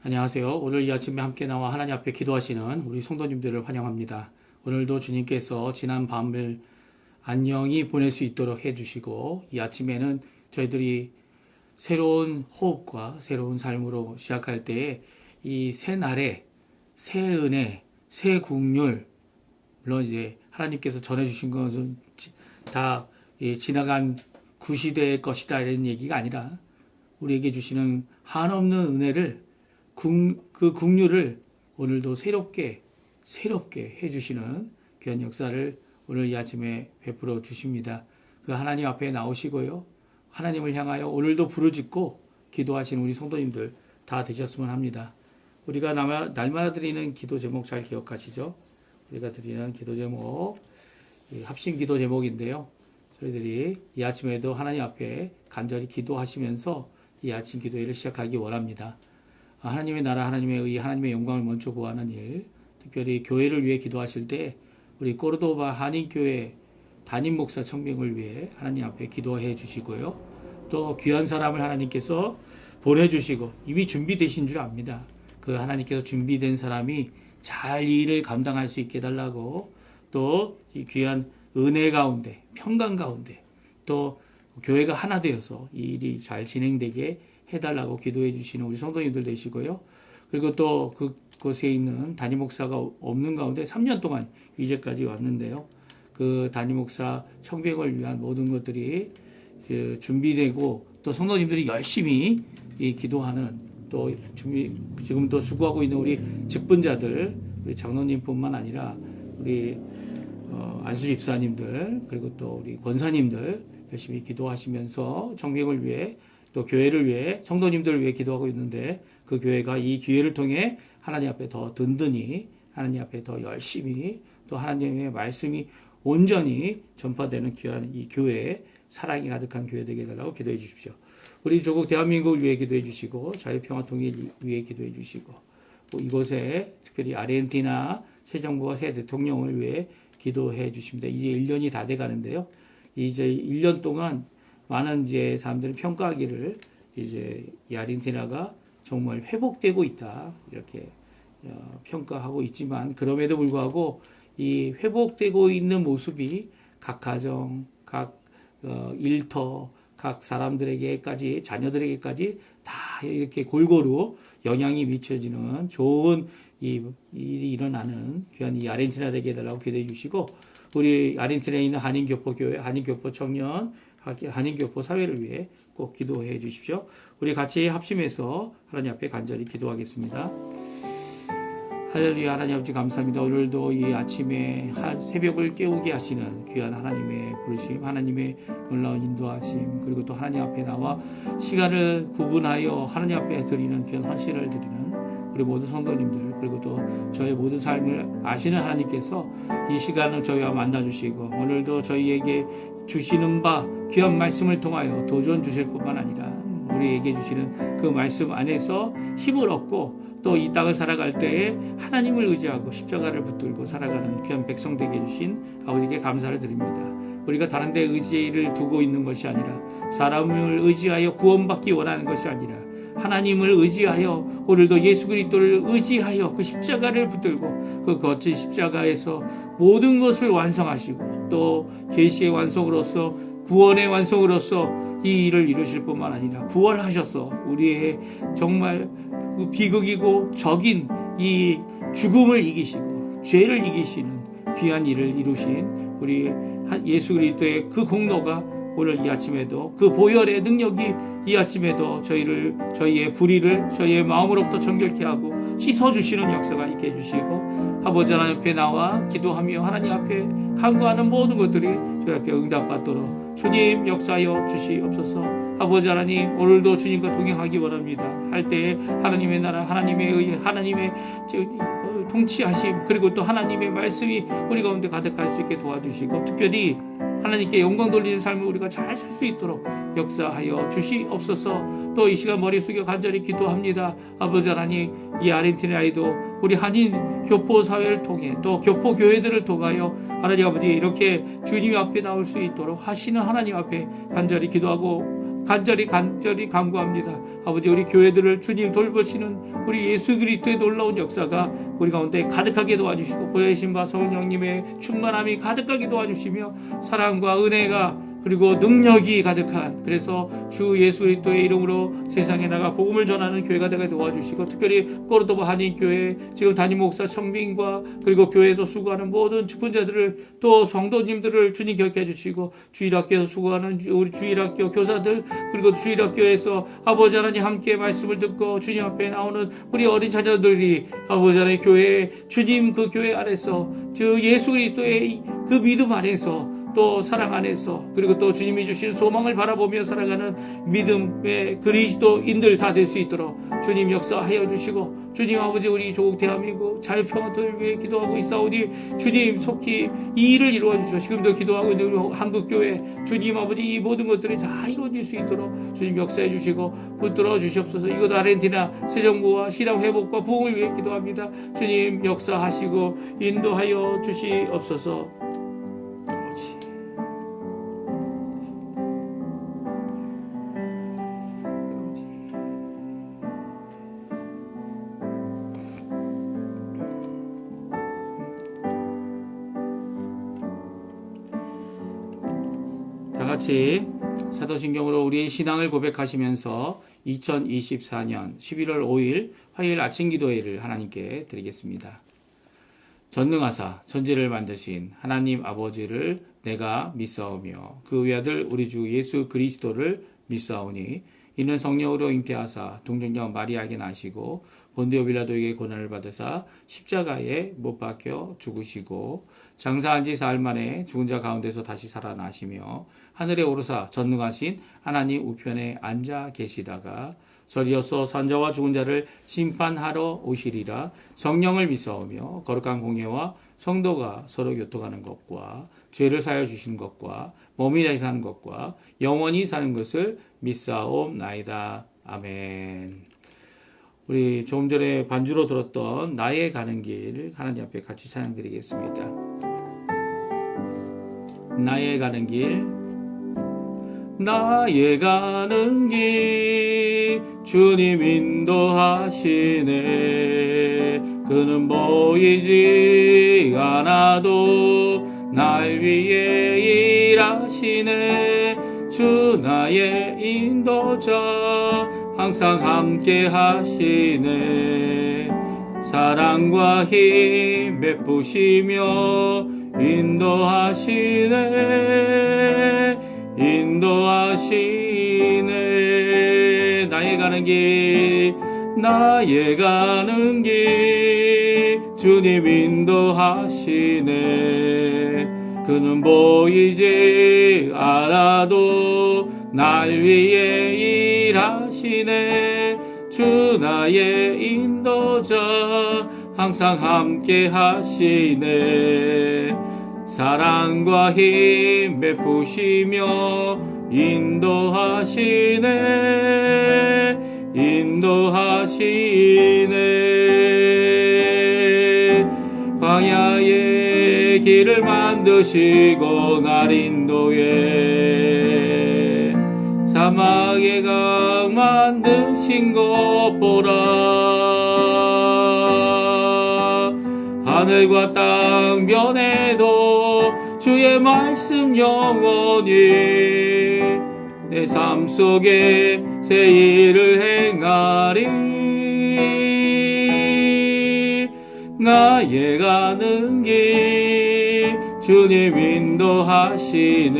안녕하세요. 오늘 이 아침에 함께 나와 하나님 앞에 기도하시는 우리 성도님들을 환영합니다. 오늘도 주님께서 지난 밤을 안녕히 보낼 수 있도록 해주시고 이 아침에는 저희들이 새로운 호흡과 새로운 삶으로 시작할 때에 이 새 날에 새 은혜, 새 국률, 물론 이제 하나님께서 전해주신 것은 다 지나간 구시대의 것이다 이런 얘기가 아니라 우리에게 주시는 한없는 은혜를 그 국률을 오늘도 새롭게 해주시는 귀한 역사를 오늘 이 아침에 베풀어 주십니다. 그 하나님 앞에 나오시고요. 하나님을 향하여 오늘도 부르짖고 기도하시는 우리 성도님들 다 되셨으면 합니다. 우리가 날마다 드리는 기도 제목 잘 기억하시죠? 우리가 드리는 기도 제목, 합심 기도 제목인데요. 저희들이 이 아침에도 하나님 앞에 간절히 기도하시면서 이 아침 기도회를 시작하기 원합니다. 하나님의 나라, 하나님의 의, 하나님의 영광을 먼저 구하는 일, 특별히 교회를 위해 기도하실 때 우리 코르도바 한인교회 담임 목사 청빙을 위해 하나님 앞에 기도해 주시고요. 또 귀한 사람을 하나님께서 보내주시고 이미 준비되신 줄 압니다. 그 하나님께서 준비된 사람이 잘 이 일을 감당할 수 있게 해달라고 또 이 귀한 은혜 가운데, 평강 가운데 또 교회가 하나 되어서 이 일이 잘 진행되게 해달라고 기도해 주시는 우리 성도님들 되시고요. 그리고 또 그곳에 있는 담임 목사가 없는 가운데 3년 동안 이제까지 왔는데요. 그 담임 목사 청빙을 위한 모든 것들이 준비되고 또 성도님들이 열심히 기도하는 또 지금 또 수고하고 있는 우리 직분자들, 우리 장로님뿐만 아니라 우리 안수 집사님들 그리고 또 우리 권사님들 열심히 기도하시면서 청빙을 위해 또 교회를 위해 성도님들을 위해 기도하고 있는데 그 교회가 이 기회를 통해 하나님 앞에 더 든든히 하나님 앞에 더 열심히 또 하나님의 말씀이 온전히 전파되는 귀한 이 교회에 사랑이 가득한 교회 되게 해달라고 기도해 주십시오. 우리 조국 대한민국을 위해 기도해 주시고 자유평화 통일 위해 기도해 주시고 이곳에 특별히 아르헨티나 새 정부와 새 대통령을 위해 기도해 주십니다. 이제 1년이 다 돼 가는데요. 이제 1년 동안 많은 이제 사람들이 평가하기를 이제 이 아르헨티나가 정말 회복되고 있다 이렇게 평가하고 있지만 그럼에도 불구하고 이 회복되고 있는 모습이 각 가정, 각 일터, 각 사람들에게까지 자녀들에게까지 다 이렇게 골고루 영향이 미쳐지는 좋은 이 일이 일어나는 귀한 이 아르헨티나 되게 해달라고 기도해 주시고 우리 아르헨티나에 있는 한인교포교회, 한인교포 청년, 한인교포 사회를 위해 꼭 기도해 주십시오. 우리 같이 합심해서 하나님 앞에 간절히 기도하겠습니다. 할렐루야. 하나님 아버지 감사합니다. 오늘도 이 아침에 새벽을 깨우게 하시는 귀한 하나님의 부르심, 하나님의 놀라운 인도하심, 그리고 또 하나님 앞에 나와 시간을 구분하여 하나님 앞에 드리는 귀한 헌신을 드리는 우리 모든 성도님들 그리고 또 저의 모든 삶을 아시는 하나님께서 이 시간을 저희와 만나주시고 오늘도 저희에게 주시는 바 귀한 말씀을 통하여 도전 주실 뿐만 아니라 우리에게 주시는 그 말씀 안에서 힘을 얻고 또 이 땅을 살아갈 때에 하나님을 의지하고 십자가를 붙들고 살아가는 귀한 백성 되게 해주신 아버지께 감사를 드립니다. 우리가 다른 데 의지를 두고 있는 것이 아니라 사람을 의지하여 구원받기 원하는 것이 아니라 하나님을 의지하여 오늘도 예수 그리스도를 의지하여 그 십자가를 붙들고 그 거친 십자가에서 모든 것을 완성하시고 또 계시의 완성으로서 구원의 완성으로서 이 일을 이루실 뿐만 아니라 부활하셔서 우리의 정말 그 비극이고 적인 이 죽음을 이기시고 죄를 이기시는 귀한 일을 이루신 우리 예수 그리스도의 그 공로가 오늘 이 아침에도 그 보혈의 능력이 이 아침에도 저희의 불의를 저희의 마음으로부터 정결케 하고 씻어주시는 역사가 있게 해주시고 아버지 하나님 앞에 나와 기도하며 하나님 앞에 간구하는 모든 것들이 저희 앞에 응답받도록 주님 역사하여 주시옵소서. 아버지 하나님 오늘도 주님과 동행하기 원합니다. 할 때에 하나님의 나라 하나님의 의 하나님의 통치하심 그리고 또 하나님의 말씀이 우리 가운데 가득할 수 있게 도와주시고 특별히 하나님께 영광 돌리는 삶을 우리가 잘 살 수 있도록 역사하여 주시옵소서. 또 이 시간 머리 숙여 간절히 기도합니다. 아버지 하나님 이 아르헨티나에도 우리 한인 교포 사회를 통해 또 교포 교회들을 통하여 하나님 아버지 이렇게 주님 앞에 나올 수 있도록 하시는 하나님 앞에 간절히 기도하고 간절히 간구합니다. 아버지, 우리 교회들을 주님 돌보시는 우리 예수 그리스도의 놀라운 역사가 우리 가운데 가득하게 도와주시고 보혜신 바 성령님의 충만함이 가득하게 도와주시며 사랑과 은혜가 그리고 능력이 가득한, 그래서 주 예수 그리스도의 이름으로 세상에 나가 복음을 전하는 교회가 되게 도와주시고, 특별히 꼬르도바 한인교회 지금 담임 목사 청빙과 그리고 교회에서 수고하는 모든 직분자들을, 또 성도님들을 주님 기억해 주시고, 주일학교에서 수고하는 우리 주일학교 교사들, 그리고 주일학교에서 아버지 하나님 함께 말씀을 듣고 주님 앞에 나오는 우리 어린 자녀들이 아버지 하나님 교회, 주님 그 교회 안에서 주 예수 그리스도의 그 믿음 안에서, 또 사랑 안에서, 그리고 또 주님이 주신 소망을 바라보며 살아가는 믿음의 그리스도인들 다 될 수 있도록 주님 역사하여 주시고, 주님 아버지, 우리 조국 대한민국 자유평화를 위해 기도하고 있사오니 주님 속히 이 일을 이루어 주시고, 지금도 기도하고 있는 우리 한국교회 주님 아버지, 이 모든 것들이 다 이루어질 수 있도록 주님 역사해 주시고 붙들어 주시옵소서. 이곳 아르헨티나 새 정부와 신앙 회복과 부흥을 위해 기도합니다. 주님 역사하시고 인도하여 주시옵소서. 같이 사도신경으로 우리의 신앙을 고백하시면서 2024년 11월 5일 화요일 아침 기도회를 하나님께 드리겠습니다. 전능하사 천지를 만드신 하나님 아버지를 내가 믿사오며 그 외아들 우리 주 예수 그리스도를 믿사오니, 이는 성령으로 잉태하사 동정녀 마리아에게 나시고 본디오 빌라도에게 고난을 받으사 십자가에 못 박혀 죽으시고 장사한 지 사흘 만에 죽은 자 가운데서 다시 살아나시며 하늘에 오르사 전능하신 하나님 우편에 앉아 계시다가 저리어서 산자와 죽은 자를 심판하러 오시리라. 성령을 믿사오며 거룩한 공예와 성도가 서로 교통하는 것과 죄를 사하여 주시는 것과 몸이 다시 사는 것과 영원히 사는 것을 믿사옵나이다. 아멘. 우리 조금 전에 반주로 들었던 나의 가는 길 하나님 앞에 같이 찬양드리겠습니다. 나의 가는 길, 나의 가는 길 주님 인도하시네. 그는 보이지 않아도 날 위해 일하시네. 주 나의 인도자 항상 함께 하시네. 사랑과 힘 베푸시며 인도하시네. 인도하시네. 나의 가는 길, 나의 가는 길 주님 인도하시네. 그는 보이지 않아도 날 위해 일하시네. 주 나의 인도자 항상 함께 하시네. 사랑과 힘 베푸시며 인도하시네. 인도하시네. 광야의 길을 만드시고 날 인도해. 사막의 강 만드신 것 보라. 하늘과 땅 변해도 주의 말씀 영원히 내 삶 속에 새 일을 행하리. 나의 가는 길 주님 인도하시네.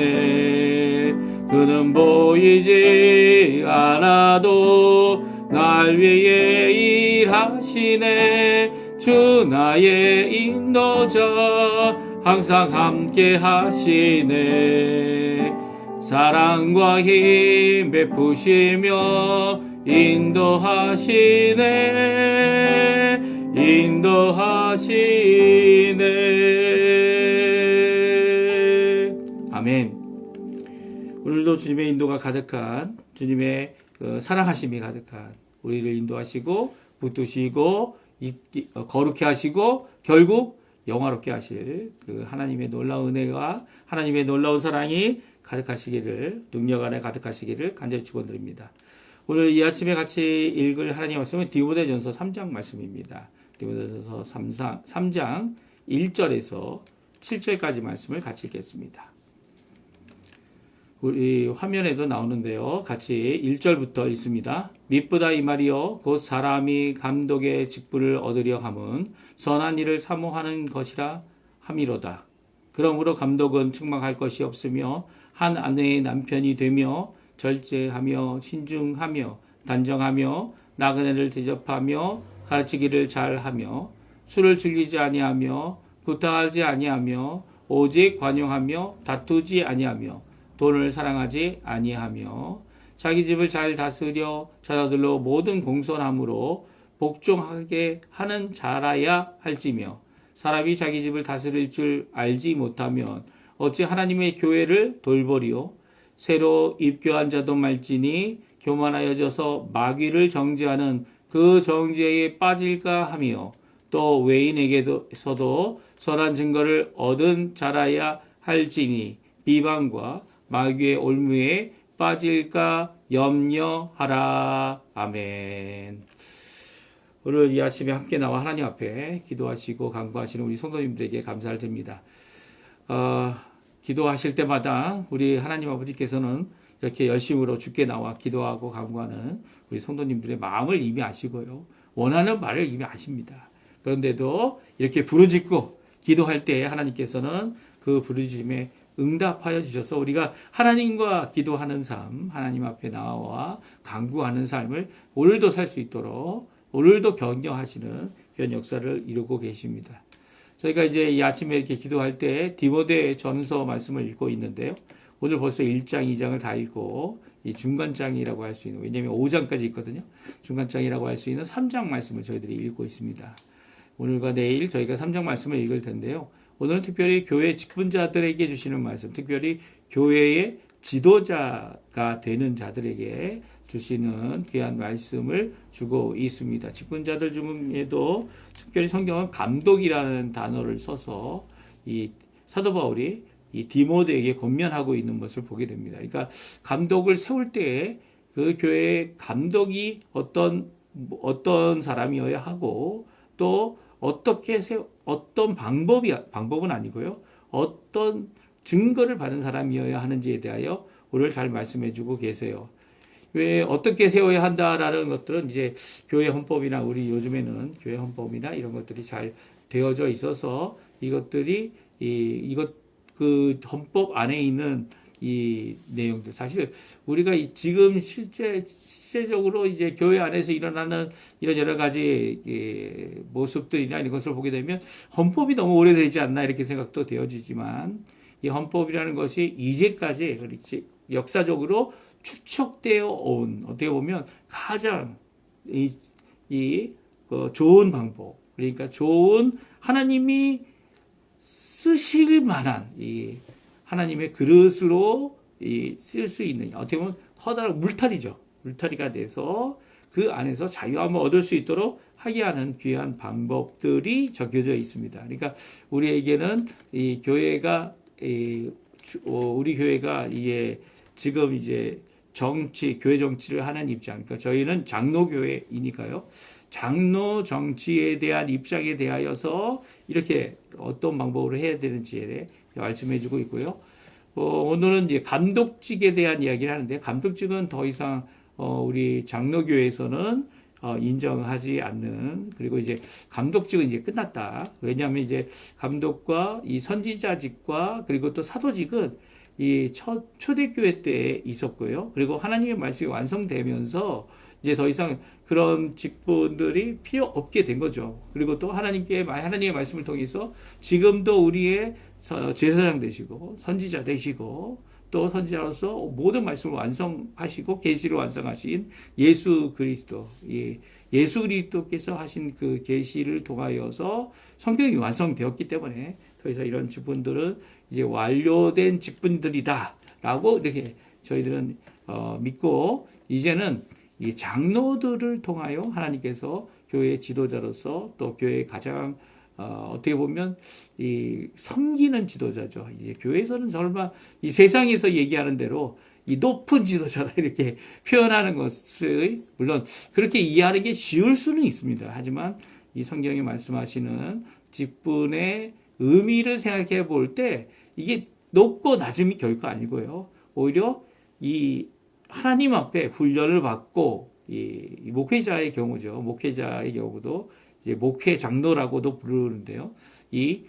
그는 보이지 않아도 날 위해 일하시네. 주 나의 인도자 항상 함께 하시네. 사랑과 힘 베푸시며 인도하시네. 인도하시네. 아멘. 오늘도 주님의 인도가 가득한, 주님의 사랑하심이 가득한 우리를 인도하시고 붙드시고 거룩해 하시고 결국 영화롭게 하실 그 하나님의 놀라운 은혜와 하나님의 놀라운 사랑이 가득하시기를, 능력 안에 가득하시기를 간절히 축원드립니다. 오늘 이 아침에 같이 읽을 하나님의 말씀은 디모데전서 3장 말씀입니다. 디모데전서 3장 1절에서 7절까지 말씀을 같이 읽겠습니다. 우리 화면에도 나오는데요. 같이 1절부터 읽습니다. 미쁘다 이 말이요 곧 사람이 감독의 직분을 얻으려 함은 선한 일을 사모하는 것이라 함이로다. 그러므로 감독은 책망할 것이 없으며 한 아내의 남편이 되며 절제하며 신중하며 단정하며 나그네를 대접하며 가르치기를 잘하며 술을 즐기지 아니하며 부탁하지 아니하며 오직 관용하며 다투지 아니하며 돈을 사랑하지 아니하며 자기 집을 잘 다스려 자녀들로 모든 공손함으로 복종하게 하는 자라야 할지며 사람이 자기 집을 다스릴 줄 알지 못하면 어찌 하나님의 교회를 돌보리요. 새로 입교한 자도 말지니 교만하여져서 마귀를 정죄하는 그 정죄에 빠질까 하며 또 외인에게서도 선한 증거를 얻은 자라야 할지니 비방과 마귀의 올무에 빠질까 염려하라. 아멘. 오늘 이 아침에 함께 나와 하나님 앞에 기도하시고 간구하시는 우리 성도님들에게 감사를 드립니다. 기도하실 때마다 우리 하나님 아버지께서는 이렇게 열심으로 주께 나와 기도하고 간구하는 우리 성도님들의 마음을 이미 아시고요. 원하는 말을 이미 아십니다. 그런데도 이렇게 부르짖고 기도할 때 하나님께서는 그 부르짖음에 응답하여 주셔서 우리가 하나님과 기도하는 삶, 하나님 앞에 나와 간구하는 삶을 오늘도 살 수 있도록 오늘도 격려하시는 그런 역사를 이루고 계십니다. 저희가 이제 이 아침에 이렇게 기도할 때 디모데 전서 말씀을 읽고 있는데요. 오늘 벌써 1장, 2장을 다 읽고 이 중간장이라고 할 수 있는, 왜냐하면 5장까지 있거든요. 중간장이라고 할 수 있는 3장 말씀을 저희들이 읽고 있습니다. 오늘과 내일 저희가 3장 말씀을 읽을 텐데요. 오늘은 특별히 교회 직분자들에게 주시는 말씀, 특별히 교회의 지도자가 되는 자들에게 주시는 귀한 말씀을 주고 있습니다. 직분자들 중에도 특별히 성경은 감독이라는 단어를 써서 이 사도 바울이 이 디모데에게 권면하고 있는 것을 보게 됩니다. 그러니까 감독을 세울 때에 그 교회의 감독이 어떤 사람이어야 하고 또 어떤 방법은 아니고요. 어떤 증거를 받은 사람이어야 하는지에 대하여 오늘 잘 말씀해 주고 계세요. 왜 어떻게 세워야 한다라는 것들은 이제 교회 헌법이나 우리 요즘에는 교회 헌법이나 이런 것들이 잘 되어져 있어서 이것들이 그 헌법 안에 있는 이 내용들, 사실 우리가 지금 실제적으로 이제 교회 안에서 일어나는 이런 여러 가지 모습들이나 이런 것을 보게 되면 헌법이 너무 오래되지 않나 이렇게 생각도 되어지지만 이 헌법이라는 것이 이제까지 그렇지 역사적으로 축적되어 온 어떻게 보면 가장 좋은 방법, 그러니까 좋은 하나님이 쓰실 만한 이 하나님의 그릇으로 쓸 수 있는 어떻게 보면 커다란 물타리죠. 물타리가 돼서 그 안에서 자유함을 얻을 수 있도록 하게 하는 귀한 방법들이 적혀져 있습니다. 그러니까 우리에게는 이 교회가 우리 교회가 이게 지금 이제 교회 정치를 하는 입장, 그러니까 저희는 장로교회이니까요. 장로 정치에 대한 입장에 대하여서 이렇게 어떤 방법으로 해야 되는지에 대해 말씀해 주고 있고요. 오늘은 이제 감독직에 대한 이야기를 하는데, 감독직은 더 이상 우리 장로교회에서는 인정하지 않는, 그리고 이제 감독직은 이제 끝났다. 왜냐하면 이제 감독과 이 선지자직과 그리고 또 사도직은 이 초대교회 때 있었고요. 그리고 하나님의 말씀이 완성되면서 이제 더 이상 그런 직분들이 필요 없게 된 거죠. 그리고 또 하나님의 말씀을 통해서 지금도 우리의 제사장 되시고 선지자 되시고 또 선지자로서 모든 말씀을 완성하시고 계시를 완성하신 예수 그리스도, 예수 그리스도께서 하신 그 계시를 통하여서 성경이 완성되었기 때문에 더 이상 이런 직분들은 이제 완료된 직분들이다라고 이렇게 저희들은 믿고, 이제는 이 장로들을 통하여 하나님께서 교회의 지도자로서 또 교회의 가장 어떻게 보면 이 섬기는 지도자죠. 이제 교회에서는 설마 이 세상에서 얘기하는 대로 이 높은 지도자다 이렇게 표현하는 것을 물론 그렇게 이해하는 게 쉬울 수는 있습니다. 하지만 이 성경이 말씀하시는 직분의 의미를 생각해 볼 때 이게 높고 낮음이 결코 아니고요. 오히려 이 하나님 앞에 훈련을 받고 이 목회자의 경우죠. 목회자의 경우도 이제 목회 장로라고도 부르는데요. 이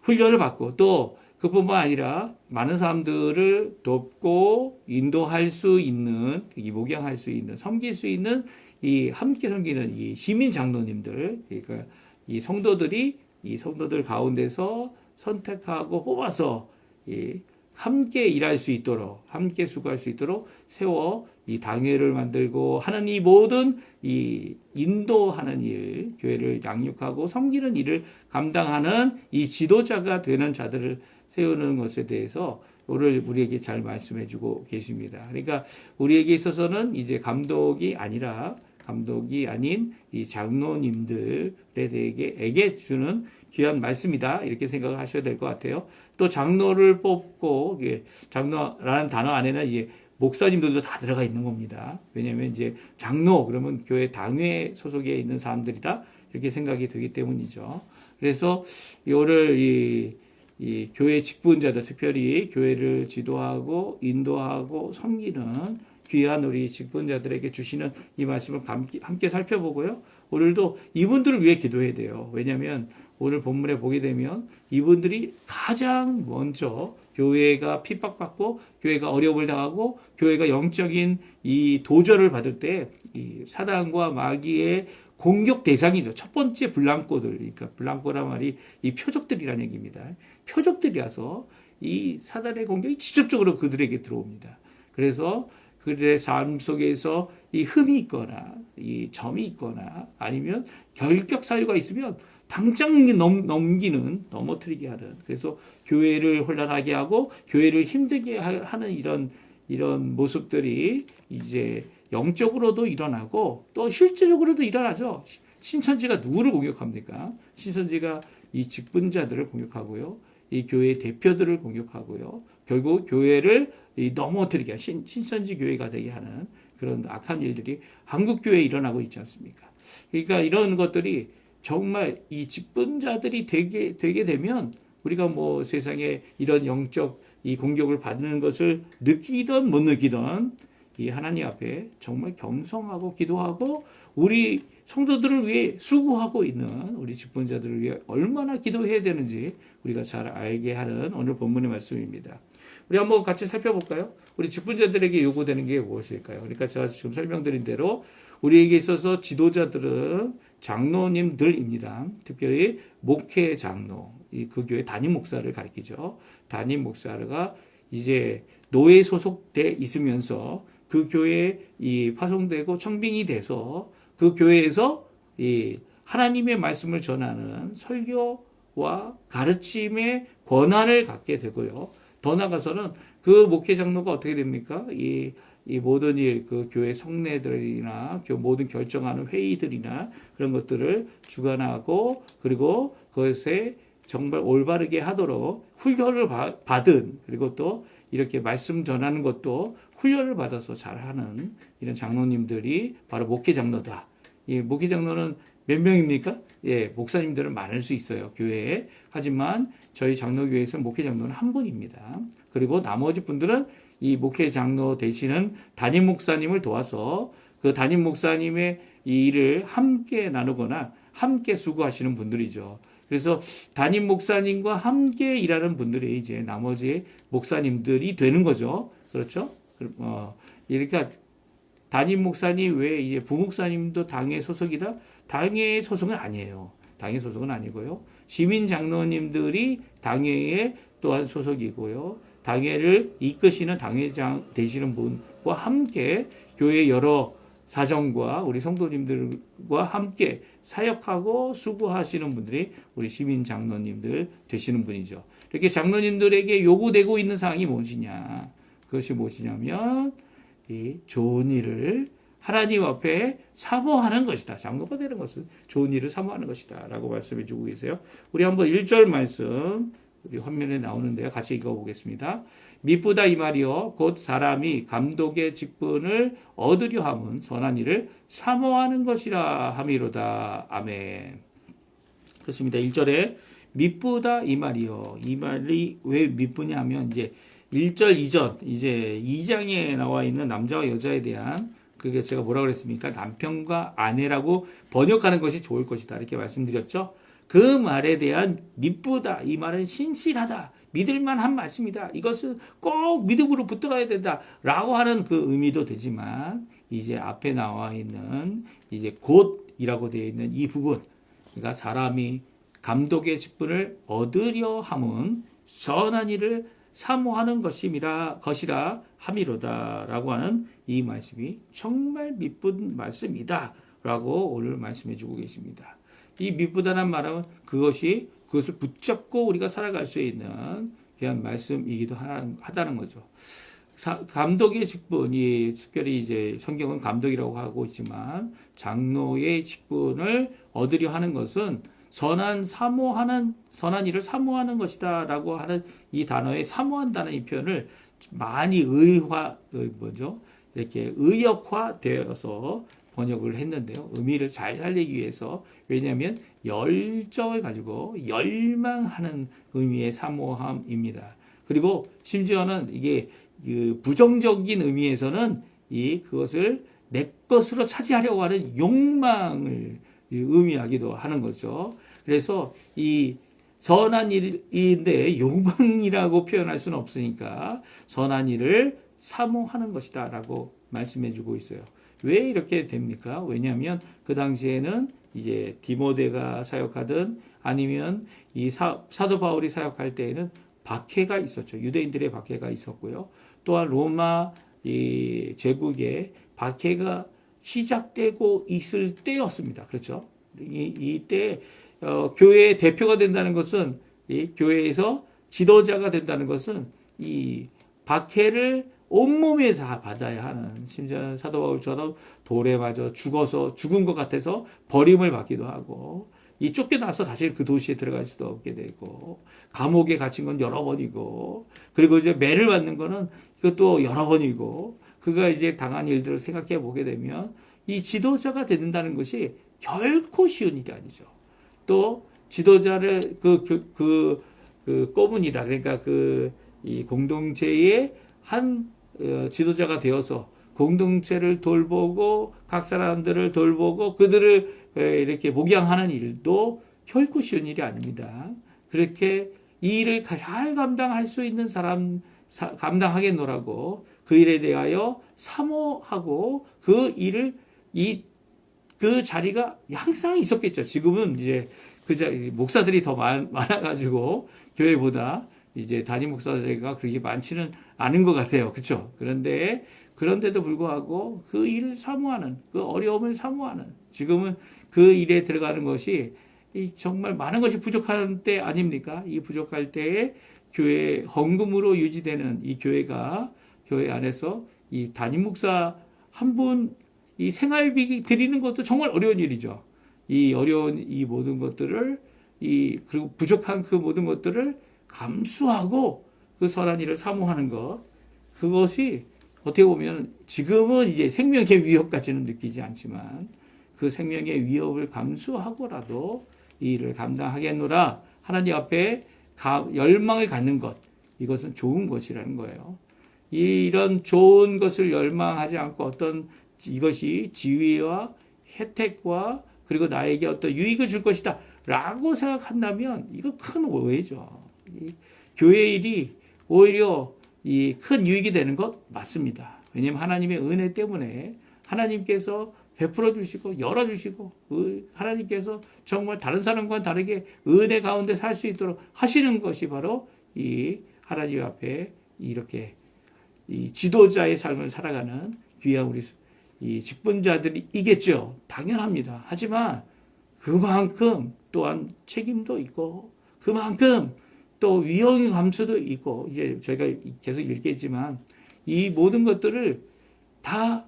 훈련을 받고 또 그뿐만 아니라 많은 사람들을 돕고 인도할 수 있는, 이 목양할 수 있는, 섬길 수 있는 이 함께 섬기는 이 시민 장로님들, 그러니까 이 성도들이 이 성도들 가운데서 선택하고 뽑아서 이 함께 일할 수 있도록, 함께 수고할 수 있도록 세워 이 당회를 만들고 하는 이 모든 이 인도하는 일, 교회를 양육하고 섬기는 일을 감당하는 이 지도자가 되는 자들을 세우는 것에 대해서 오늘 우리에게 잘 말씀해 주고 계십니다. 그러니까 우리에게 있어서는 이제 감독이 아닌 이 장로님들에게 주는 귀한 말씀이다. 이렇게 생각을 하셔야 될 것 같아요. 또 장로를 뽑고, 장로라는 단어 안에는 이제 목사님들도 다 들어가 있는 겁니다. 왜냐하면 이제 장로, 그러면 교회 당회 소속에 있는 사람들이다. 이렇게 생각이 되기 때문이죠. 그래서 오늘 이 교회 직분자들, 특별히 교회를 지도하고 인도하고 섬기는 귀한 우리 직분자들에게 주시는 이 말씀을 함께 살펴보고요. 오늘도 이분들을 위해 기도해야 돼요. 왜냐하면 오늘 본문에 보게 되면 이분들이 가장 먼저 교회가 핍박받고 교회가 어려움을 당하고 교회가 영적인 이 도전을 받을 때 이 사단과 마귀의 공격 대상이죠. 첫 번째 블랑코들, 그러니까 블랑코란 말이 이 표적들이라는 얘기입니다. 표적들이라서 이 사단의 공격이 직접적으로 그들에게 들어옵니다. 그래서 그들의 삶 속에서 이 흠이 있거나 이 점이 있거나 아니면 결격 사유가 있으면 당장 넘어뜨리게 하는, 그래서 교회를 혼란하게 하고 교회를 힘들게 하는 이런 모습들이 이제 영적으로도 일어나고 또 실제적으로도 일어나죠. 신천지가 누구를 공격합니까? 신천지가 이 직분자들을 공격하고요. 이 교회 대표들을 공격하고요. 결국 교회를 넘어뜨리게, 신천지 교회가 되게 하는 그런 악한 일들이 한국 교회에 일어나고 있지 않습니까? 그러니까 이런 것들이 정말 이 직분자들이 되게 되면 우리가 뭐 세상에 이런 영적 이 공격을 받는 것을 느끼던 못 느끼던 이 하나님 앞에 정말 겸손하고 기도하고 우리 성도들을 위해 수고하고 있는 우리 직분자들을 위해 얼마나 기도해야 되는지 우리가 잘 알게 하는 오늘 본문의 말씀입니다. 우리 한번 같이 살펴볼까요? 우리 직분자들에게 요구되는 게 무엇일까요? 그러니까 제가 지금 설명드린 대로 우리에게 있어서 지도자들은 장로님들입니다. 특별히 목회 장로, 그 교회 담임 목사를 가리키죠. 담임 목사가 이제 노예 소속돼 있으면서 그 교회에 파송되고 청빙이 돼서 그 교회에서 이 하나님의 말씀을 전하는 설교와 가르침의 권한을 갖게 되고요. 더 나아가서는 그 목회 장로가 어떻게 됩니까? 이 모든 일, 그 교회 성례들이나 모든 결정하는 회의들이나 그런 것들을 주관하고 그리고 그것에 정말 올바르게 하도록 훈련을 받은, 그리고 또 이렇게 말씀 전하는 것도 훈련을 받아서 잘하는 이런 장로님들이 바로 목회 장로다. 이 목회 장로는 몇 명입니까? 예, 목사님들은 많을 수 있어요, 교회에. 하지만 저희 장로교회에서는 목회 장로는 한 분입니다. 그리고 나머지 분들은 이 목회 장로 되시는 담임 목사님을 도와서 그 담임 목사님의 이 일을 함께 나누거나 함께 수고하시는 분들이죠. 그래서 담임 목사님과 함께 일하는 분들이 이제 나머지 목사님들이 되는 거죠. 그렇죠? 이렇게 담임 목사님 외에 이제 부목사님도 당회 소속이다? 당회 소속은 아니에요. 당회 소속은 아니고요. 시민 장로님들이 당회에 또한 소속이고요. 당회를 이끄시는 당회장 되시는 분과 함께 교회 여러 사정과 우리 성도님들과 함께 사역하고 수고하시는 분들이 우리 시민 장로님들 되시는 분이죠. 이렇게 장로님들에게 요구되고 있는 사항이 무엇이냐? 그것이 무엇이냐면 이 좋은 일을 하나님 앞에 사모하는 것이다. 장로가 되는 것은 좋은 일을 사모하는 것이다. 라고 말씀해 주고 계세요. 우리 한번 1절 말씀 우리 화면에 나오는데요. 같이 읽어보겠습니다. 미쁘다 이 말이요 곧 사람이 감독의 직분을 얻으려 함은 선한 일을 사모하는 것이라 함이로다. 아멘. 그렇습니다. 1절에 미쁘다 이 말이요. 이 말이 왜 미쁘냐 하면 이제 1절 이전 이제 2장에 나와 있는 남자와 여자에 대한 그게 제가 뭐라고 그랬습니까? 남편과 아내라고 번역하는 것이 좋을 것이다. 이렇게 말씀드렸죠. 그 말에 대한 미쁘다. 이 말은 신실하다. 믿을만한 말씀이다. 이것은 꼭 믿음으로 붙들어야 된다. 라고 하는 그 의미도 되지만 이제 앞에 나와 있는 이제 곧이라고 되어 있는 이 부분. 그러니까 사람이 감독의 직분을 얻으려 함은 선한 일을 사모하는 것이라 함이로다라고 하는 이 말씀이 정말 미쁜 말씀이다 라고 오늘 말씀해 주고 계십니다. 이 미쁘다는 말은 그것을 붙잡고 우리가 살아갈 수 있는 그런 말씀이기도 하다는 거죠. 감독의 직분이 특별히 이제 성경은 감독이라고 하고 있지만 장로의 직분을 얻으려 하는 것은 선한 일을 사모하는 것이다라고 하는 이 단어에 사모한다는 이 표현을 많이 이렇게 의역화되어서 번역을 했는데요. 의미를 잘 살리기 위해서 왜냐하면 열정을 가지고 열망하는 의미의 사모함입니다. 그리고 심지어는 이게 부정적인 의미에서는 그것을 내 것으로 차지하려고 하는 욕망을 의미하기도 하는 거죠. 그래서 이 선한 일인데 욕망이라고 표현할 수는 없으니까 선한 일을 사모하는 것이다 라고 말씀해 주고 있어요. 왜 이렇게 됩니까? 왜냐하면 그 당시에는 이제 디모데가 사역하든 아니면 이 사도 바울이 사역할 때에는 박해가 있었죠. 유대인들의 박해가 있었고요. 또한 로마 제국의 박해가 시작되고 있을 때였습니다. 그렇죠? 이때 교회의 대표가 된다는 것은 이 교회에서 지도자가 된다는 것은 이 박해를 온몸에 다 받아야 하는 심지어 사도 바울처럼 돌에 맞아 죽은 것 같아서 버림을 받기도 하고 이 쫓겨나서 다시 그 도시에 들어갈 수도 없게 되고 감옥에 갇힌 건 여러 번이고 그리고 이제 매를 받는 거는 이것도 여러 번이고 그가 이제 당한 일들을 생각해 보게 되면 이 지도자가 된다는 것이 결코 쉬운 일이 아니죠. 또 지도자를 꼬문이다. 그러니까 이 공동체의 한 지도자가 되어서 공동체를 돌보고 각 사람들을 돌보고 그들을 이렇게 목양하는 일도 결코 쉬운 일이 아닙니다. 그렇게 이 일을 잘 감당할 수 있는 사람 감당하겠노라고 그 일에 대하여 사모하고 그 일을 그 자리가 항상 있었겠죠. 지금은 이제 목사들이 더 많아가지고 교회보다 이제 담임 목사들과 그렇게 많지는 않은 것 같아요. 그렇죠? 그런데도 불구하고 그 일을 사모하는 그 어려움을 사모하는 지금은 그 일에 들어가는 것이 정말 많은 것이 부족한 때 아닙니까? 이 부족할 때에 교회 헌금으로 유지되는 이 교회가 교회 안에서 이 담임 목사 한 분 이 생활비 드리는 것도 정말 어려운 일이죠. 이 어려운 이 모든 것들을 그리고 부족한 그 모든 것들을 감수하고 그 선한 일을 사모하는 것 그것이 어떻게 보면 지금은 이제 생명의 위협까지는 느끼지 않지만 그 생명의 위협을 감수하고라도 이 일을 감당하겠노라 하나님 앞에 열망을 갖는 것 이것은 좋은 것이라는 거예요. 이런 좋은 것을 열망하지 않고 이것이 지위와 혜택과 그리고 나에게 어떤 유익을 줄 것이다 라고 생각한다면 이거 큰 오해죠. 교회 일이 오히려 이 큰 유익이 되는 것 맞습니다. 왜냐하면 하나님의 은혜 때문에 하나님께서 베풀어 주시고 열어주시고 하나님께서 정말 다른 사람과는 다르게 은혜 가운데 살 수 있도록 하시는 것이 바로 이 하나님 앞에 이렇게 이 지도자의 삶을 살아가는 귀한 우리 이 직분자들이겠죠. 당연합니다. 하지만 그만큼 또한 책임도 있고 그만큼 또 위험 감수도 있고 이제 저희가 계속 읽겠지만 이 모든 것들을 다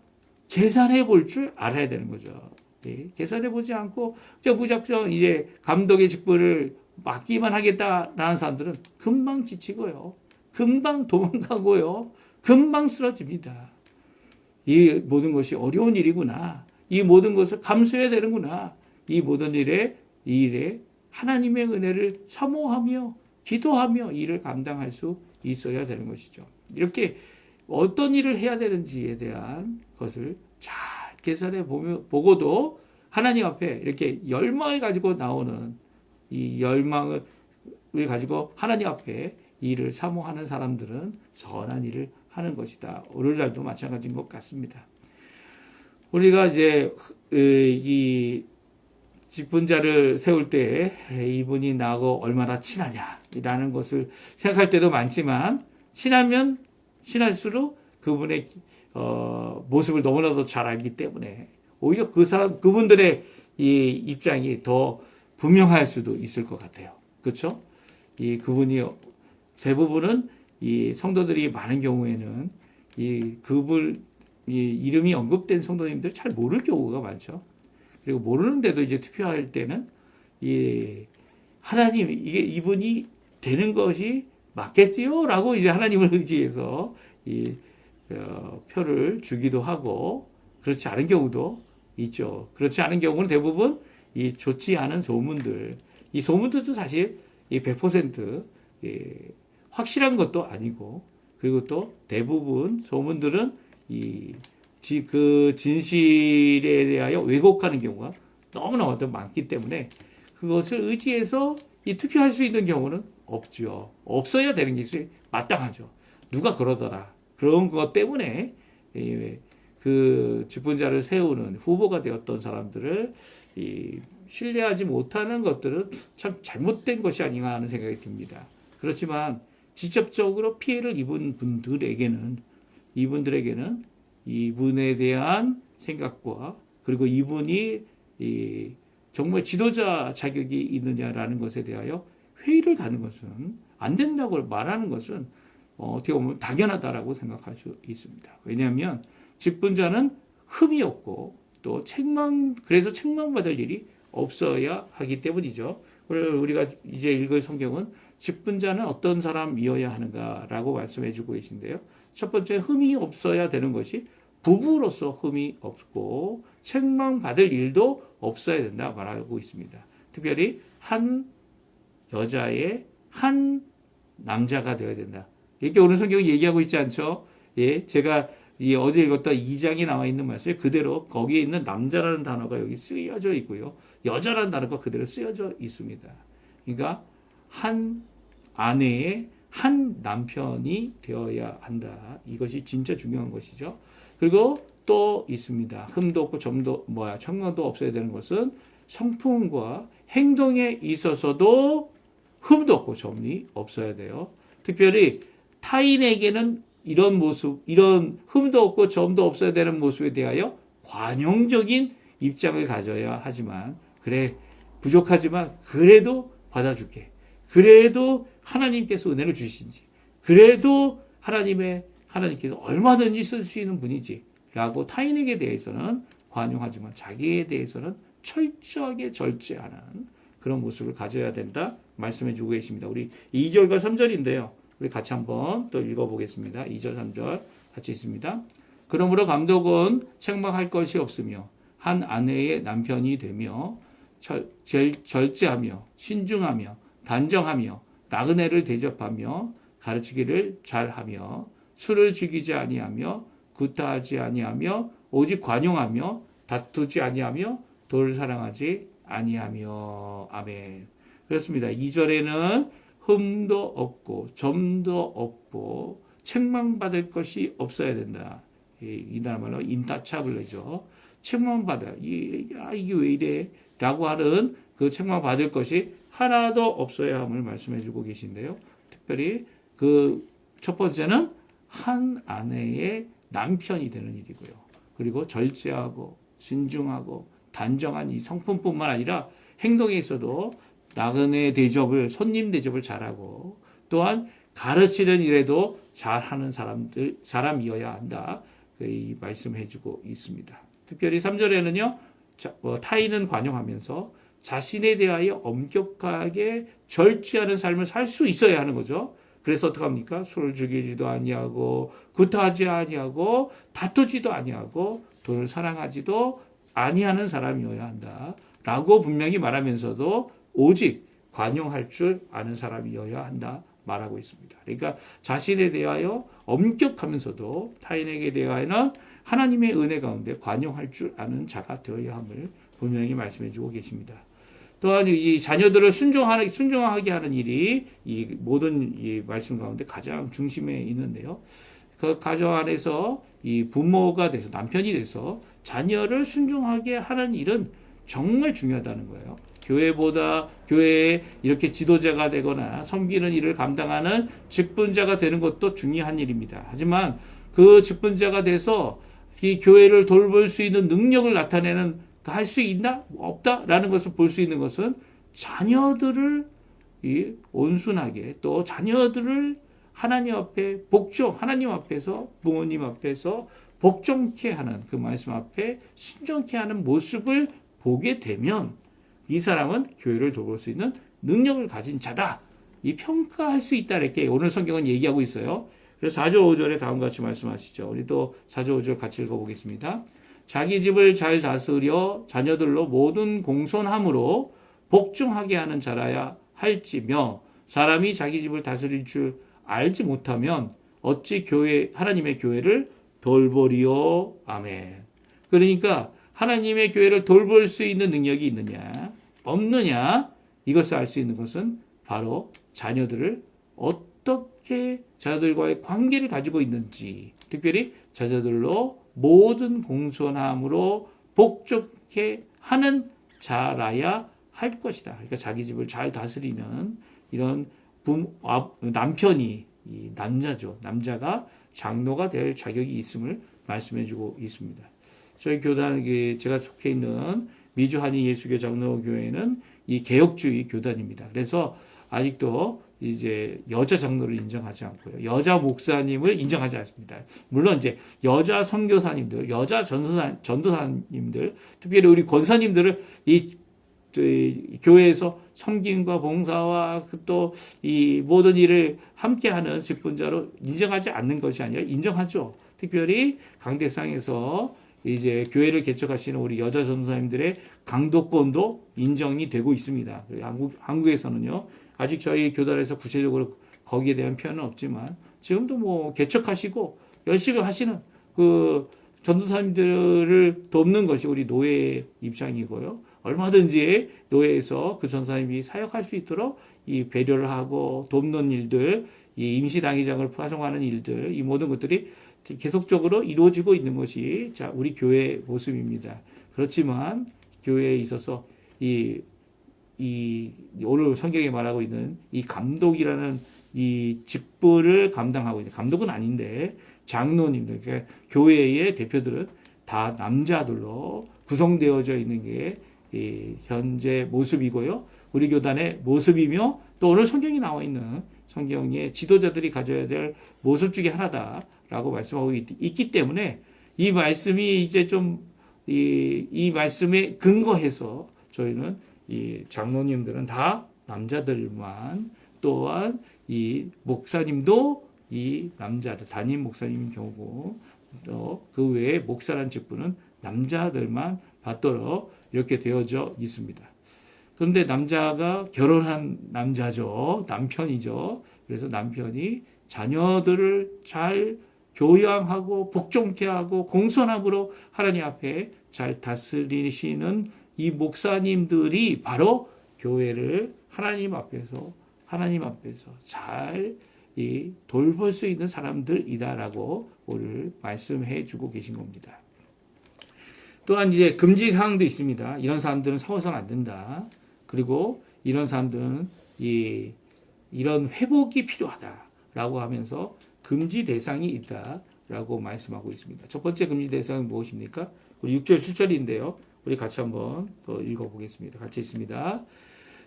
계산해 볼 줄 알아야 되는 거죠. 예, 계산해 보지 않고 무작정 이제 감독의 직분을 맡기만 하겠다라는 사람들은 금방 지치고요. 금방 도망가고요. 금방 쓰러집니다. 이 모든 것이 어려운 일이구나. 이 모든 것을 감수해야 되는구나. 이 모든 이 일에 하나님의 은혜를 사모하며 기도하며 일을 감당할 수 있어야 되는 것이죠. 이렇게 어떤 일을 해야 되는지에 대한 것을 잘 계산해 보고도 하나님 앞에 이렇게 열망을 가지고 나오는 이 열망을 가지고 하나님 앞에 일을 사모하는 사람들은 선한 일을 하는 것이다. 오늘날도 마찬가지인 것 같습니다. 우리가 이제 이 직분자를 세울 때 이분이 나하고 얼마나 친하냐라는 것을 생각할 때도 많지만 친하면 친할수록 그분의 모습을 너무나도 잘 알기 때문에 오히려 그분들의 이 입장이 더 분명할 수도 있을 것 같아요. 그렇죠? 그분이 대부분은 이 성도들이 많은 경우에는 그분 이름이 언급된 성도님들 잘 모를 경우가 많죠. 그리고 모르는데도 이제 투표할 때는 하나님 이분이 되는 것이 맞겠지요라고 이제 하나님을 의지해서 표를 주기도 하고 그렇지 않은 경우도 있죠. 그렇지 않은 경우는 대부분 좋지 않은 소문들, 이 소문들도 사실 100% 확실한 것도 아니고 그리고 또 대부분 소문들은 그 진실에 대하여 왜곡하는 경우가 너무나 많기 때문에 그것을 의지해서 투표할 수 있는 경우는 없죠. 없어야 되는 것이 마땅하죠. 누가 그러더라. 그런 것 때문에 그 직분자를 세우는 후보가 되었던 사람들을 신뢰하지 못하는 것들은 참 잘못된 것이 아닌가 하는 생각이 듭니다. 그렇지만 직접적으로 피해를 입은 이분들에게는 이분에 대한 생각과 그리고 이분이 정말 지도자 자격이 있느냐라는 것에 대하여 회의를 가는 것은 안 된다고 말하는 것은 어떻게 보면 당연하다라고 생각할 수 있습니다. 왜냐하면 직분자는 흠이 없고 또 그래서 책망받을 일이 없어야 하기 때문이죠. 우리가 이제 읽을 성경은 직분자는 어떤 사람이어야 하는가라고 말씀해 주고 계신데요. 첫 번째 흠이 없어야 되는 것이 부부로서 흠이 없고 책망받을 일도 없어야 된다 말하고 있습니다. 특별히 한 여자의 한 남자가 되어야 된다. 이렇게 오늘 성경이 얘기하고 있지 않죠? 예, 제가 어제 읽었던 2장에 나와 있는 말씀에 그대로 거기에 있는 남자라는 단어가 여기 쓰여져 있고요. 여자라는 단어가 그대로 쓰여져 있습니다. 그러니까 한 아내의 한 남편이 되어야 한다. 이것이 진짜 중요한 것이죠. 그리고 또 있습니다. 흠도 없고 청명도 없어야 되는 것은 성품과 행동에 있어서도 흠도 없고 점이 없어야 돼요. 특별히 타인에게는 이런 모습, 이런 흠도 없고 점도 없어야 되는 모습에 대하여 관용적인 입장을 가져야 하지만 그래 부족하지만 그래도 받아줄게. 그래도 하나님께서 은혜를 주시지. 그래도 하나님께서 얼마든지 쓸 수 있는 분이지. 라고 타인에게 대해서는 관용하지만 자기에 대해서는 철저하게 절제하는 그런 모습을 가져야 된다 말씀해 주고 계십니다. 우리 2절과 3절인데요. 우리 같이 한번 또 읽어보겠습니다. 2절, 3절 같이 있습니다. 그러므로 감독은 책망할 것이 없으며 한 아내의 남편이 되며 절제하며 신중하며 단정하며 나그네를 대접하며 가르치기를 잘하며 술을 죽이지 아니하며 구타하지 아니하며 오직 관용하며 다투지 아니하며 도를 사랑하지 아니하며 아멘. 그렇습니다. 2절에는 흠도 없고 점도 없고 책망받을 것이 없어야 된다. 이 나라 말로 인타차블레죠. 책망받아. 이게 왜 이래? 라고 하는 그 책망받을 것이 하나도 없어야 함을 말씀해 주고 계신데요. 특별히 그 첫 번째는 한 아내의 남편이 되는 일이고요. 그리고 절제하고 신중하고 단정한 이 성품뿐만 아니라 행동에 있어도 나그네 대접을, 손님 대접을 잘하고 또한 가르치는 일에도 잘하는 사람이어야 한다. 이 말씀해주고 있습니다. 특별히 3절에는요, 타인은 관용하면서 자신에 대하여 엄격하게 절제하는 삶을 살 수 있어야 하는 거죠. 그래서 어떡합니까? 술을 죽이지도 아니하고 구타하지 아니하고 다투지도 아니하고 돈을 사랑하지도 아니하는 사람이어야 한다. 라고 분명히 말하면서도 오직 관용할 줄 아는 사람이어야 한다. 말하고 있습니다. 그러니까 자신에 대하여 엄격하면서도 타인에게 대하여는 하나님의 은혜 가운데 관용할 줄 아는 자가 되어야 함을 분명히 말씀해 주고 계십니다. 또한 이 자녀들을 순종하게 하는 일이 이 모든 이 말씀 가운데 가장 중심에 있는데요. 그 가정 안에서 이 부모가 돼서 남편이 돼서 자녀를 순종하게 하는 일은 정말 중요하다는 거예요. 교회에 이렇게 지도자가 되거나 섬기는 일을 감당하는 직분자가 되는 것도 중요한 일입니다. 하지만 그 직분자가 돼서 이 교회를 돌볼 수 있는 능력을 나타내는 할 수 있나? 없다라는 것을 볼 수 있는 것은 자녀들을 온순하게 또 자녀들을 하나님 앞에 하나님 앞에서 부모님 앞에서 복종케 하는 그 말씀 앞에 순종케 하는 모습을 보게 되면 이 사람은 교회를 돌볼 수 있는 능력을 가진 자다. 이 평가할 수 있다. 이렇게 오늘 성경은 얘기하고 있어요. 그래서 4절 5절에 다음과 같이 말씀하시죠. 우리 또 4절 5절 같이 읽어보겠습니다. 자기 집을 잘 다스려 자녀들로 모든 공손함으로 복종하게 하는 자라야 할지며 사람이 자기 집을 다스릴 줄 알지 못하면 어찌 하나님의 교회를 돌보리요. 아멘. 그러니까 하나님의 교회를 돌볼 수 있는 능력이 있느냐 없느냐 이것을 알 수 있는 것은 바로 자녀들과의 관계를 가지고 있는지, 특별히 자녀들로 모든 공손함으로 복종케 하는 자라야 할 것이다. 그러니까 자기 집을 잘 다스리는 이런 남편이 이 남자가 장로가 될 자격이 있음을 말씀해주고 있습니다. 저희 교단, 제가 속해 있는 미주 한인 예수교 장로교회는 이 개혁주의 교단입니다. 그래서 아직도 이제 여자 장로를 인정하지 않고요. 여자 목사님을 인정하지 않습니다. 물론 이제 여자 선교사님들, 여자 전도사님들, 특별히 우리 권사님들을 이 교회에서 섬김과 봉사와 또 이 모든 일을 함께하는 직분자로 인정하지 않는 것이 아니라 인정하죠. 특별히 강대상에서 이제 교회를 개척하시는 우리 여자 전도사님들의 강도권도 인정이 되고 있습니다. 한국에서는요. 아직 저희 교단에서 구체적으로 거기에 대한 표현은 없지만 지금도 뭐 개척하시고 열심히 하시는 그 전도사님들을 돕는 것이 우리 노예의 입장이고요. 얼마든지 노예에서 그 전도사님이 사역할 수 있도록 이 배려를 하고 돕는 일들, 이 임시당회장을 파송하는 일들, 이 모든 것들이 계속적으로 이루어지고 있는 것이 우리 교회의 모습입니다. 그렇지만 교회에 있어서 오늘 성경에 말하고 있는 이 감독이라는 이 직분을 감당하고 있는, 감독은 아닌데 장로님들, 그러니까 교회의 대표들은 다 남자들로 구성되어져 있는 게 현재 모습이고요. 우리 교단의 모습이며 또 오늘 성경이 나와 있는 성경의 지도자들이 가져야 될 모습 중에 하나다라고 말씀하고 있기 때문에 이 말씀이 이제 좀 이 말씀에 근거해서 저희는 이 장로님들은 다 남자들만, 또한 이 목사님도 이 남자들, 담임 목사님 경우 또 그 외에 목사란 직분은 남자들만 받도록 이렇게 되어져 있습니다. 그런데 남자가 결혼한 남자죠. 남편이죠. 그래서 남편이 자녀들을 잘 교양하고 복종케 하고 공손함으로 하나님 앞에 잘 다스리시는 이 목사님들이 바로 교회를 하나님 앞에서 잘 돌볼 수 있는 사람들이다라고 오늘 말씀해 주고 계신 겁니다. 또한 이제 금지 사항도 있습니다. 이런 사람들은 서서는 안 된다. 그리고 이런 사람들은 이런 회복이 필요하다라고 하면서 금지 대상이 있다라고 말씀하고 있습니다. 첫 번째 금지 대상은 무엇입니까? 우리 6절 7절인데요. 우리 같이 한번 더 읽어보겠습니다. 같이 있습니다.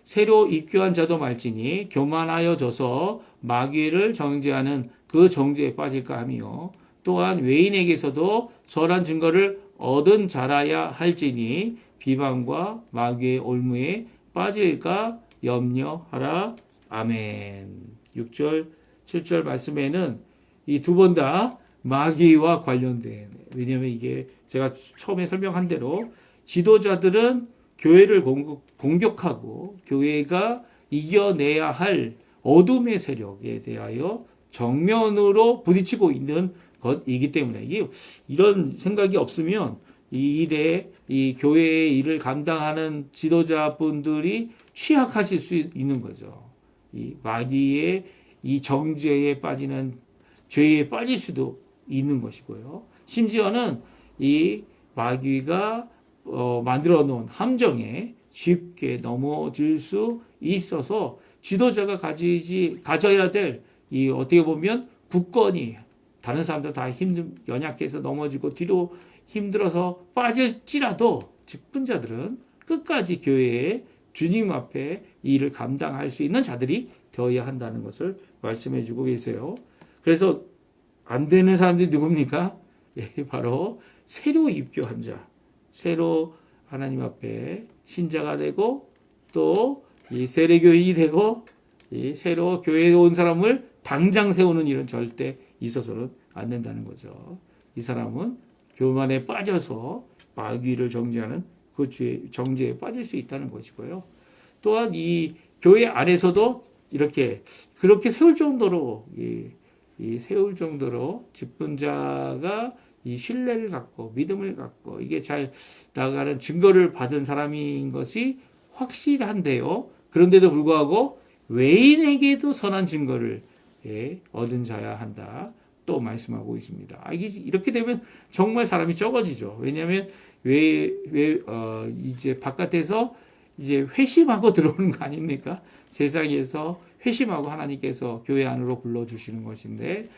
새로 입교한 자도 말지니 교만하여져서 마귀를 정죄하는 그 정죄에 빠질까 하며 또한 외인에게서도 선한 증거를 얻은 자라야 할지니 비방과 마귀의 올무에 빠질까 염려하라. 아멘. 6절, 7절 말씀에는 이 두 번 다 마귀와 관련된, 왜냐하면 이게 제가 처음에 설명한 대로 지도자들은 교회를 공격하고 교회가 이겨내야 할 어둠의 세력에 대하여 정면으로 부딪히고 있는 것이기 때문에 이런 생각이 없으면 이 교회의 일을 감당하는 지도자분들이 취약하실 수 있는 거죠. 이 마귀의 이 정죄에 빠지는 죄에 빠질 수도 있는 것이고요. 심지어는 이 마귀가 만들어 놓은 함정에 쉽게 넘어질 수 있어서 지도자가 가져야 될 이 어떻게 보면 굳건히 다른 사람들 다 연약해서 넘어지고 뒤로 힘들어서 빠질지라도 직분자들은 끝까지 교회에 주님 앞에 이 일을 감당할 수 있는 자들이 되어야 한다는 것을 말씀해 주고 계세요. 그래서 안 되는 사람들이 누굽니까? 예, 바로 새로 입교한 자, 새로 하나님 앞에 신자가 되고 또 이 세례교인이 되고 이 새로 교회에 온 사람을 당장 세우는 일은 절대 있어서는 안 된다는 거죠. 이 사람은 교만에 빠져서 마귀를 정죄하는 그 정죄에 빠질 수 있다는 것이고요. 또한 이 교회 안에서도 그렇게 세울 정도로 세울 정도로 직분자가 이 신뢰를 갖고 믿음을 갖고 이게 잘 나가는 증거를 받은 사람인 것이 확실한데요. 그런데도 불구하고 외인에게도 선한 증거를 얻은 자야 한다. 또 말씀하고 있습니다. 이렇게 되면 정말 사람이 적어지죠. 왜냐하면 이제 바깥에서 이제 회심하고 들어오는 거 아닙니까? 세상에서 회심하고 하나님께서 교회 안으로 불러주시는 것인데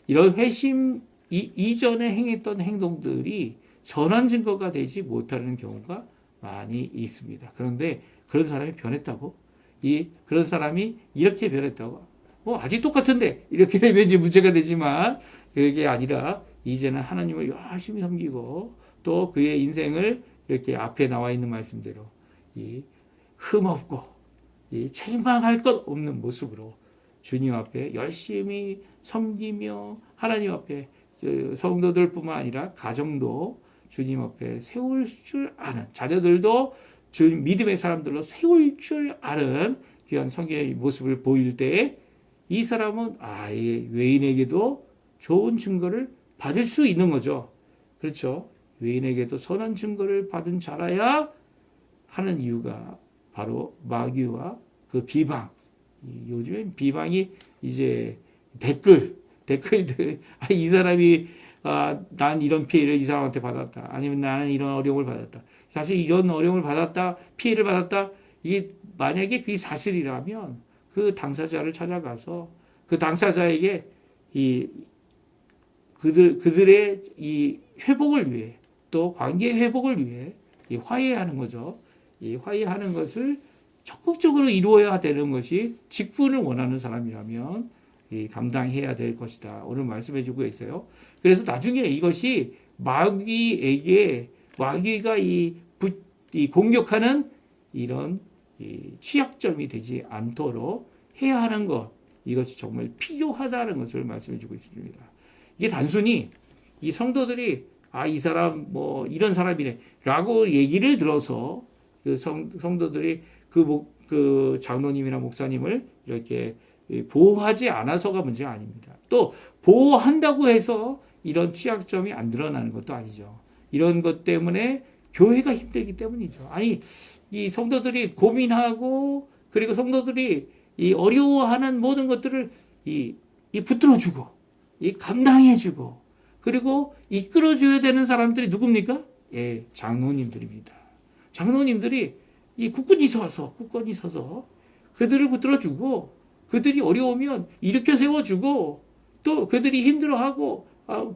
이런 회심 이전에 행했던 행동들이 선한 증거가 되지 못하는 경우가 많이 있습니다. 그런데 그런 사람이 변했다고? 그런 사람이 이렇게 변했다고? 아직 똑같은데 이렇게 되면 이제 문제가 되지만 그게 아니라 이제는 하나님을 열심히 섬기고 또 그의 인생을 이렇게 앞에 나와 있는 말씀대로 흠없고 책망할 것 없는 모습으로 주님 앞에 열심히 섬기며 하나님 앞에 성도들뿐만 아니라 가정도 주님 앞에 세울 줄 아는 자녀들도 믿음의 사람들로 세울 줄 아는 귀한 성경의 모습을 보일 때에 이 사람은 외인에게도 좋은 증거를 받을 수 있는 거죠. 그렇죠? 외인에게도 선한 증거를 받은 자라야 하는 이유가 바로 마귀와 그 비방. 요즘엔 비방이 이제 댓글들, 이 사람이, 난 이런 피해를 이 사람한테 받았다. 아니면 나는 이런 어려움을 받았다. 사실 이런 어려움을 받았다, 피해를 받았다. 이게 만약에 그게 사실이라면 그 당사자를 찾아가서 그 당사자에게 그들의 이 회복을 위해 또 관계 회복을 위해 화해하는 거죠. 이 화해하는 것을 적극적으로 이루어야 되는 것이 직분을 원하는 사람이라면 감당해야 될 것이다. 오늘 말씀해 주고 있어요. 그래서 나중에 이것이 마귀가 공격하는 이런 취약점이 되지 않도록 해야 하는 것, 이것이 정말 필요하다는 것을 말씀해 주고 있습니다. 이게 단순히 이 성도들이 이 사람 이런 사람이네 라고 얘기를 들어서 그 성도들이 그 장로님이나 목사님을 이렇게 보호하지 않아서가 문제가 아닙니다. 또 보호한다고 해서 이런 취약점이 안 드러나는 것도 아니죠. 이런 것 때문에 교회가 힘들기 때문이죠. 이 성도들이 고민하고 그리고 성도들이 이 어려워하는 모든 것들을 붙들어주고 감당해주고 그리고 이끌어줘야 되는 사람들이 누굽니까? 장로님들입니다. 장로님들이 굳건히 서서 그들을 붙들어주고 그들이 어려우면 일으켜 세워주고 또 그들이 힘들어하고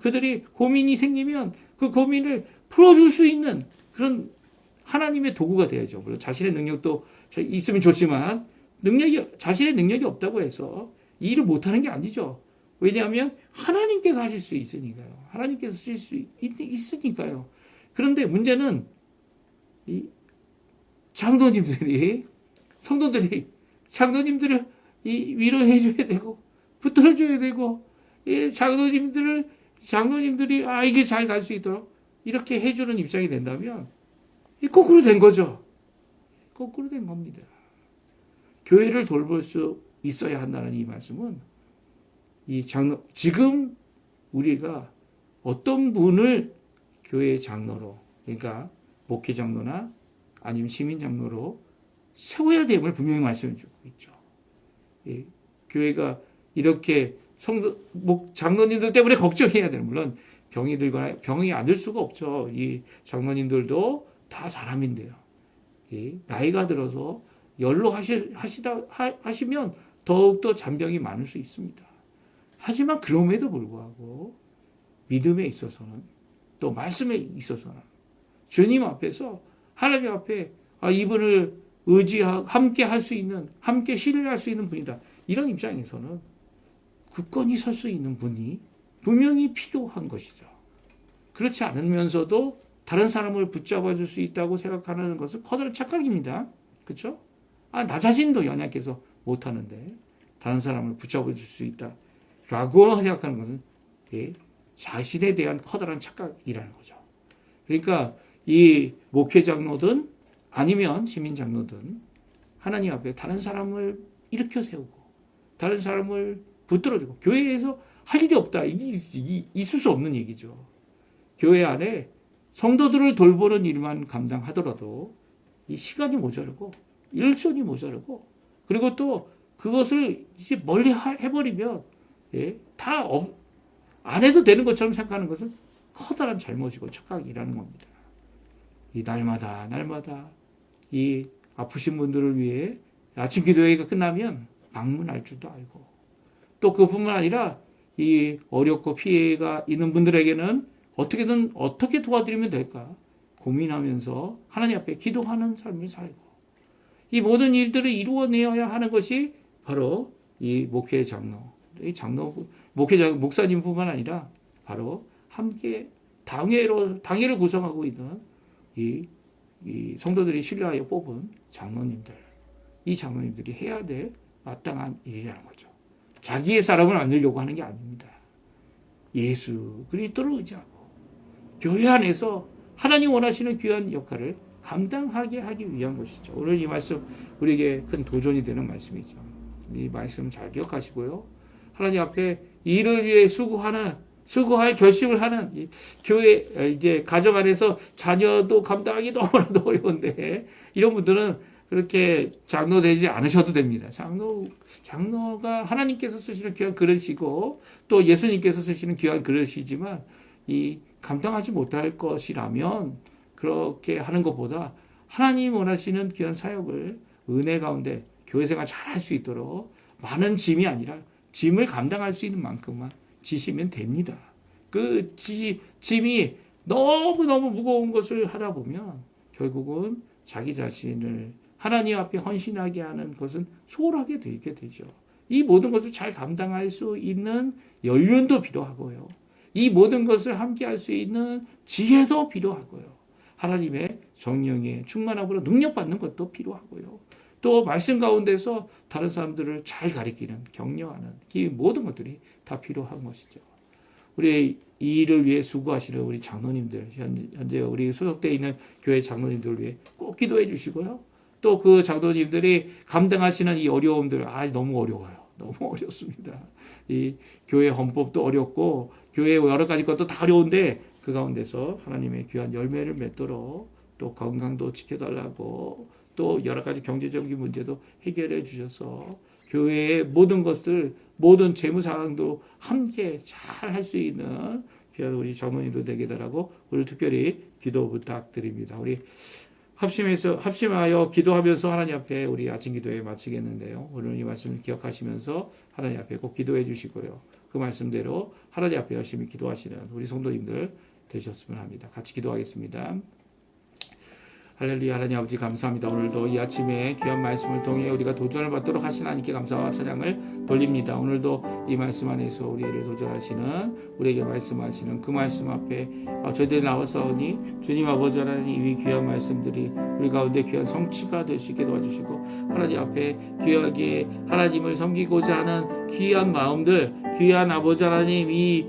그들이 고민이 생기면 그 고민을 풀어줄 수 있는 그런 하나님의 도구가 돼야죠. 물론 자신의 능력도 있으면 좋지만 자신의 능력이 없다고 해서 이 일을 못하는 게 아니죠. 왜냐하면 하나님께서 하실 수 있으니까요. 하나님께서 쓰실 수 있으니까요. 그런데 문제는 이 장로님들이, 성도들이 장로님들을 위로해 줘야 되고 붙들어 줘야 되고, 이 장로님들이 이게 잘 갈 수 있도록 이렇게 해주는 입장이 된다면 거꾸로 된 거죠. 거꾸로 된 겁니다. 교회를 돌볼 수 있어야 한다는 이 말씀은 지금 우리가 어떤 분을 교회의 장로로, 그러니까 목회 장로나 아니면 시민 장로로 세워야 됨을 분명히 말씀해 주고 있죠. 교회가 이렇게 장로님들 때문에 걱정해야 되는, 물론 병이 들거나 병이 안 들 수가 없죠. 이 장로님들도 다 사람인데요. 나이가 들어서 하시면 더욱더 잔병이 많을 수 있습니다. 하지만 그럼에도 불구하고 믿음에 있어서는, 또 말씀에 있어서는 주님 앞에서, 하나님 앞에 이분을 의지하고 함께 할 수 있는, 함께 신뢰할 수 있는 분이다. 이런 입장에서는 굳건히 설 수 있는 분이 분명히 필요한 것이죠. 그렇지 않으면서도 다른 사람을 붙잡아 줄 수 있다고 생각하는 것은 커다란 착각입니다. 그렇죠? 나 자신도 연약해서 못하는데 다른 사람을 붙잡아 줄 수 있다라고 생각하는 것은 자신에 대한 커다란 착각이라는 거죠. 그러니까 이 목회 장로든 아니면 시민 장로든 하나님 앞에 다른 사람을 일으켜 세우고 다른 사람을 붙들어주고, 교회에서 할 일이 없다, 있을 수 없는 얘기죠. 교회 안에 성도들을 돌보는 일만 감당하더라도 이 시간이 모자르고 일손이 모자르고, 그리고 또 그것을 이제 멀리 해버리면 안 해도 되는 것처럼 생각하는 것은 커다란 잘못이고 착각이라는 겁니다. 이 날마다 이 아프신 분들을 위해 아침 기도회가 끝나면 방문할 줄도 알고, 또 그뿐만 아니라 이 어렵고 피해가 있는 분들에게는 어떻게 도와드리면 될까 고민하면서 하나님 앞에 기도하는 삶을 살고, 이 모든 일들을 이루어내어야 하는 것이 바로 이 목회 장로, 목사님뿐만 아니라 바로 함께 당회를 구성하고 있는 이 성도들이 신뢰하여 뽑은 장로님들, 이 장로님들이 해야 될 마땅한 일이라는 거죠. 자기의 사람을 만들려고 하는 게 아닙니다. 예수 그리스도를 의지하고 교회 안에서 하나님 원하시는 귀한 역할을 감당하게 하기 위한 것이죠. 오늘 이 말씀 우리에게 큰 도전이 되는 말씀이죠. 이 말씀 잘 기억하시고요. 하나님 앞에 일을 위해 수고할 결심을 하는 이 교회, 이제 가정 안에서 자녀도 감당하기 너무나도 어려운데, 이런 분들은 그렇게 장로 되지 않으셔도 됩니다. 장로가 하나님께서 쓰시는 귀한 그릇이고 또 예수님께서 쓰시는 귀한 그릇이지만, 이 감당하지 못할 것이라면 그렇게 하는 것보다 하나님 원하시는 귀한 사역을 은혜 가운데 교회 생활 잘 할 수 있도록 많은 짐이 아니라 짐을 감당할 수 있는 만큼만 지시면 됩니다. 그 짐이 너무너무 무거운 것을 하다 보면 결국은 자기 자신을 하나님 앞에 헌신하게 하는 것은 소홀하게 되게 되죠. 이 모든 것을 잘 감당할 수 있는 연륜도 필요하고요. 이 모든 것을 함께 할 수 있는 지혜도 필요하고요. 하나님의 성령의 충만함으로 능력받는 것도 필요하고요. 또 말씀 가운데서 다른 사람들을 잘 가리키는, 격려하는 이 모든 것들이 다 필요한 것이죠. 우리 이 일을 위해 수고하시는 우리 장로님들, 현재 우리 소속되어 있는 교회 장로님들을 위해 꼭 기도해 주시고요. 또 그 장로님들이 감당하시는 이 어려움들, 너무 어려워요. 너무 어렵습니다. 이 교회 헌법도 어렵고 교회 여러 가지 것도 다 어려운데, 그 가운데서 하나님의 귀한 열매를 맺도록 또 건강도 지켜달라고, 또 여러 가지 경제적인 문제도 해결해 주셔서 교회의 모든 것들, 모든 재무 상황도 함께 잘 할 수 있는 귀한 우리 장로님도 되게 달라고 오늘 특별히 기도 부탁드립니다. 우리 합심하여 기도하면서 하나님 앞에 우리 아침 기도회 마치겠는데요. 오늘 이 말씀을 기억하시면서 하나님 앞에 꼭 기도해 주시고요. 그 말씀대로 하나님 앞에 열심히 기도하시는 우리 성도님들 되셨으면 합니다. 같이 기도하겠습니다. 할렐루야. 하나님 아버지 감사합니다. 오늘도 이 아침에 귀한 말씀을 통해 우리가 도전을 받도록 하신 하나님께 감사와 찬양을 돌립니다. 오늘도 이 말씀 안에서 우리를 도전하시는, 우리에게 말씀하시는 그 말씀 앞에 저희들이 나와서니 주님 아버지 하나님, 이 귀한 말씀들이 우리 가운데 귀한 성취가 될 수 있게 도와주시고, 하나님 앞에 귀하게 하나님을 섬기고자 하는 귀한 마음들, 귀한 아버지 하나님, 이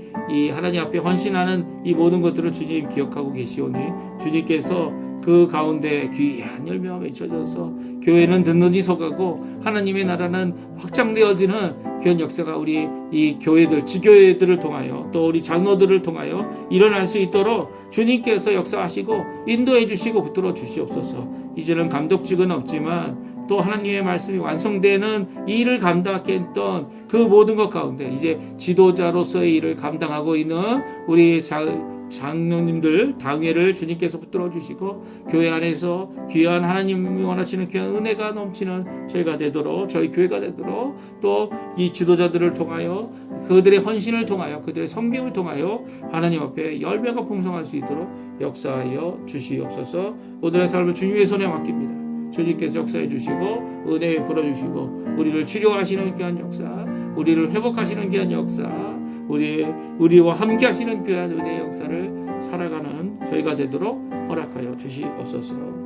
하나님 앞에 헌신하는 이 모든 것들을 주님 기억하고 계시오니, 주님께서 그 가운데 귀한 열매가 맺혀져서 교회는 든든히 서가고 하나님의 나라는 확장되어지는 귀한 역사가 우리 이 교회들, 지교회들을 통하여 또 우리 장로들을 통하여 일어날 수 있도록 주님께서 역사하시고 인도해 주시고 붙들어 주시옵소서. 이제는 감독직은 없지만 또 하나님의 말씀이 완성되는 이 일을 감당하게 했던 그 모든 것 가운데 이제 지도자로서의 일을 감당하고 있는 우리 장로님들, 당회를 주님께서 붙들어 주시고 교회 안에서 귀한 하나님이 원하시는 귀한 은혜가 넘치는 저희가 되도록, 저희 교회가 되도록, 또 이 지도자들을 통하여 그들의 헌신을 통하여 그들의 섬김을 통하여 하나님 앞에 열매가 풍성할 수 있도록 역사하여 주시옵소서. 오늘의 삶을 주님의 손에 맡깁니다. 주님께서 역사해 주시고 은혜 베풀어 주시고 우리를 치료하시는 귀한 역사, 우리를 회복하시는 귀한 역사, 우리와 함께 하시는 귀한 은혜의 역사를 살아가는 저희가 되도록 허락하여 주시옵소서.